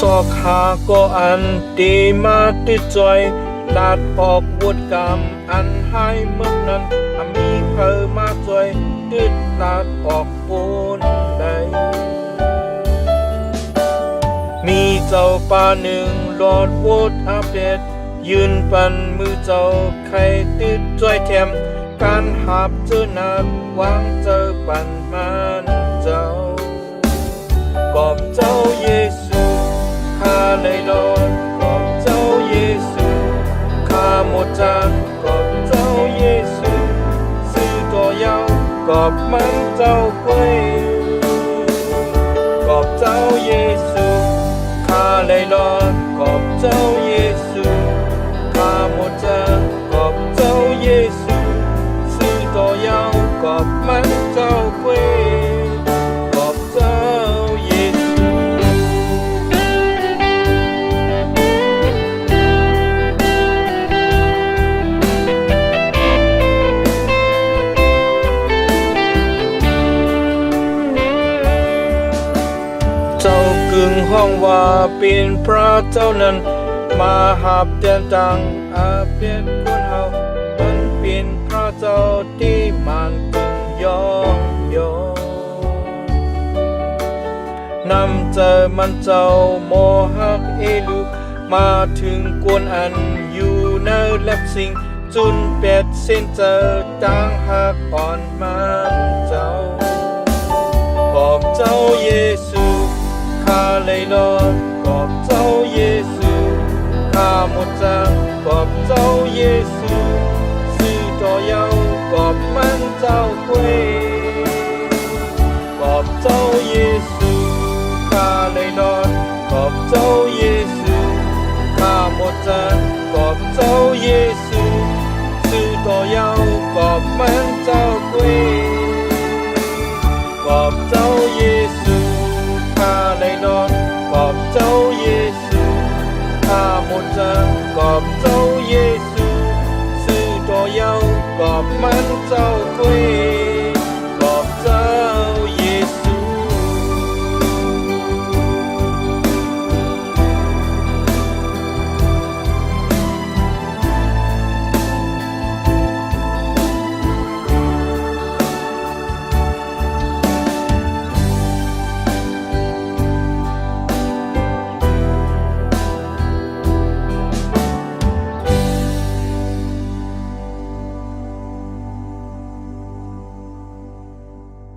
สอกหาก็อันตีมาติดจอยลาดออกวุฒกรรมอันให้เมื่อนั้นมีเพอมาจอยติดลาดออกปูนใดมีเจ้าป่าหนึ่งหลอดวุฒอัปเดตยืนปันมือเจ้าใครติดจอยแถมการหาบเจอหนักวางเจอปันมันเจ้ากอบเจ้าเยซูข้าเลยรอดกอบเจ้าเยซูข้าหมดจานกอบเจ้าเยซูซื้อตัวยาวกอบมันเจ้าเว้ยกอบเจ้าเยซูข้าเลยรอดกอบเจ้าเยซูข้าหมดจานกอบเจ้าเยซูซื้อตัวยาวกอบมันเจ้าเว้ยกอบเจ้าเยซูเจ้ากึ่งห้องว่าเป็นพระเจ้านั้นมาหับเตียนตังอาเปียนคนเฮามันเป็นพระเจ้าที่มันกึ่งยองยองนำเจอมันเจ้าโมหักเอลูมาถึงกวนอันอยู่ในแลบสิงจุนเป็ดเส้นเจอต่างหักอ่อนมันเจ้าขอบเจ้าเยซูข้าเลยรอดขอบเจ้าเยซูข้าหมดจางขอบเจ้าเยซูซื้อต่อยาวขอบมันเจ้าเว้ยขอบเจ้าเยซูข้าเลยรอดขอบเจ้าเยซูข้าหมดจางขอบเจ้าเยซูซื้อต่อยาวขอบมันเจ้าเว้ยขอบเจ้าเยซูข้าเลยรอดขอบเจ้าเยซูข้าหมดจางขอบเจ้าเยซูซื้อตัวยาวขอบมันเจ้าเว้ย